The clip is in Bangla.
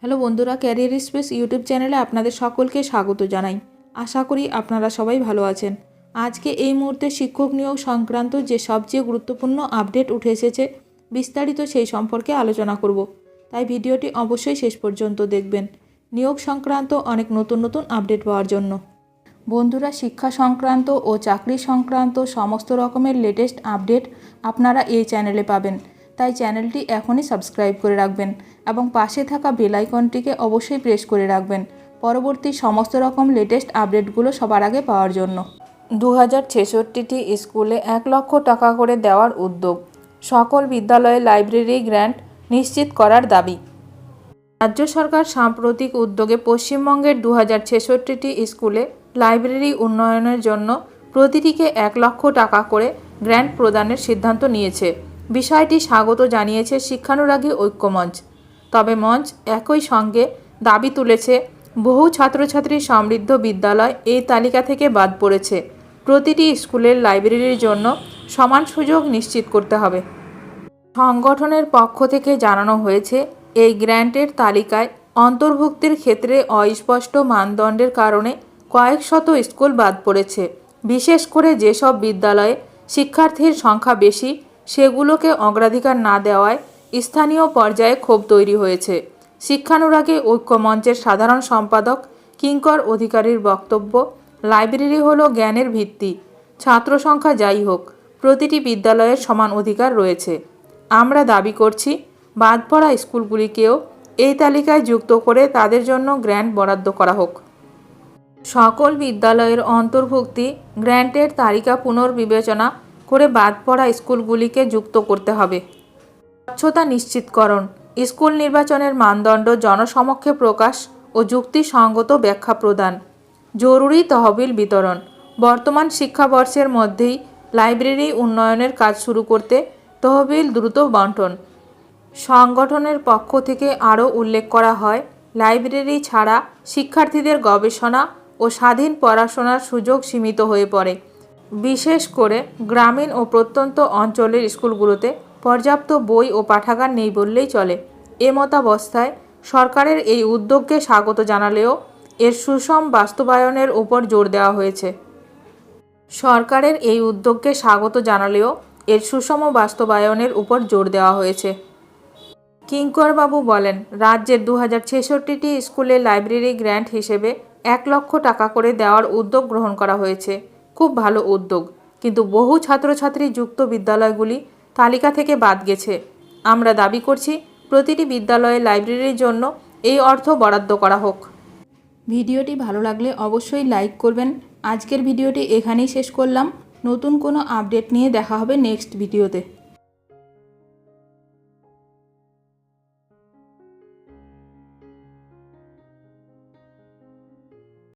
হ্যালো বন্ধুরা, ক্যারিয়ার স্পেস ইউটিউব চ্যানেলে আপনাদের সকলকে স্বাগত জানাই। আশা করি আপনারা সবাই ভালো আছেন। আজকে এই মুহূর্তে শিক্ষক নিয়োগ সংক্রান্ত যে সবচেয়ে গুরুত্বপূর্ণ আপডেট উঠে এসেছে, বিস্তারিত সেই সম্পর্কে আলোচনা করব। তাই ভিডিওটি অবশ্যই শেষ পর্যন্ত দেখবেন নিয়োগ সংক্রান্ত অনেক নতুন নতুন আপডেট পাওয়ার জন্য। বন্ধুরা, শিক্ষা সংক্রান্ত ও চাকরি সংক্রান্ত সমস্ত রকমের লেটেস্ট আপডেট আপনারা এই চ্যানেলে পাবেন। তাই চ্যানেলটি এখনই সাবস্ক্রাইব করে রাখবেন এবং পাশে থাকা বেল আইকনটিকে অবশ্যই প্রেস করে রাখবেন পরবর্তী সমস্ত রকম লেটেস্ট আপডেটগুলো সবার আগে পাওয়ার জন্য। 2066টি স্কুলে 1 লক্ষ টাকা করে দেওয়ার উদ্যোগ। সকল বিদ্যালয়ে লাইব্রেরি গ্র্যান্ট নিশ্চিত করার দাবি। রাজ্য সরকার সাম্প্রতিক উদ্যোগে পশ্চিমবঙ্গের 2066টি স্কুলে লাইব্রেরি উন্নয়নের জন্য প্রতিটিকে 1 লক্ষ টাকা করে গ্র্যান্ট প্রদানের সিদ্ধান্ত নিয়েছে। বিষয়টি স্বাগত জানিয়েছে শিক্ষানুরাগী ঐক্যমঞ্চ। তবে মঞ্চ একই সঙ্গে দাবি তুলেছে, বহু ছাত্রছাত্রী সমৃদ্ধ বিদ্যালয় এই তালিকা থেকে বাদ পড়েছে। প্রতিটি স্কুলের লাইব্রেরির জন্য সমান সুযোগ নিশ্চিত করতে হবে। সংগঠনের পক্ষ থেকে জানানো হয়েছে, এই গ্র্যান্টের তালিকায় অন্তর্ভুক্তির ক্ষেত্রে অস্পষ্ট মানদণ্ডের কারণে কয়েক শত স্কুল বাদ পড়েছে। বিশেষ করে যেসব বিদ্যালয়ে শিক্ষার্থীর সংখ্যা বেশি সেগুলোকে অগ্রাধিকার না দেওয়ায় স্থানীয় পর্যায়ে ক্ষোভ তৈরি হয়েছে। শিক্ষানুরাগী ঐক্যমঞ্চের সাধারণ সম্পাদক কিঙ্কর অধিকারীর বক্তব্য, লাইব্রেরি হলো জ্ঞানের ভিত্তি। ছাত্র সংখ্যা যাই হোক, প্রতিটি বিদ্যালয়ের সমান অধিকার রয়েছে। আমরা দাবি করছি, বাদ পড়া স্কুলগুলিকেও এই তালিকায় যুক্ত করে তাদের জন্য গ্র্যান্ট বরাদ্দ করা হোক। সকল বিদ্যালয়ের অন্তর্ভুক্তি গ্র্যান্টের তালিকা পুনর্বিবেচনা করে বাদ পড়া স্কুলগুলিকে যুক্ত করতে হবে। স্বচ্ছতা নিশ্চিতকরণ, স্কুল নির্বাচনের মানদণ্ড জনসমক্ষে প্রকাশ ও যুক্তিসঙ্গত ব্যাখ্যা প্রদান। জরুরি তহবিল বিতরণ, বর্তমান শিক্ষাবর্ষের মধ্যেই লাইব্রেরি উন্নয়নের কাজ শুরু করতে তহবিল দ্রুত বণ্টন। সংগঠনের পক্ষ থেকে আরও উল্লেখ করা হয়, লাইব্রেরি ছাড়া শিক্ষার্থীদের গবেষণা ও স্বাধীন পড়াশোনার সুযোগ সীমিত হয়ে পড়ে। বিশেষ করে গ্রামীণ ও প্রত্যন্ত অঞ্চলের স্কুলগুলোতে পর্যাপ্ত বই ও পাঠাগার নেই বললেই চলে। এমতাবস্থায় সরকারের এই উদ্যোগকে স্বাগত জানালেও এর সুষম বাস্তবায়নের উপর জোর দেওয়া হয়েছে। সরকারের এই উদ্যোগকে স্বাগত জানালেও এর সুষম বাস্তবায়নের উপর জোর দেওয়া হয়েছে। কিঙ্করবাবু বলেন, রাজ্যের 2066টি স্কুলে লাইব্রেরি গ্র্যান্ট হিসেবে 1 লক্ষ টাকা করে দেওয়ার উদ্যোগ গ্রহণ করা হয়েছে। খুব ভালো উদ্যোগ, কিন্তু বহু ছাত্রছাত্রী যুক্ত বিদ্যালয়গুলি তালিকা থেকে বাদ গেছে। আমরা দাবি করছি, প্রতিটি বিদ্যালয়ে লাইব্রেরির জন্য এই অর্থ বরাদ্দ করা হোক। ভিডিওটি ভালো লাগলে অবশ্যই লাইক করবেন। আজকের ভিডিওটি এখানেই শেষ করলাম। নতুন কোনো আপডেট নিয়ে দেখা হবে নেক্সট ভিডিওতে।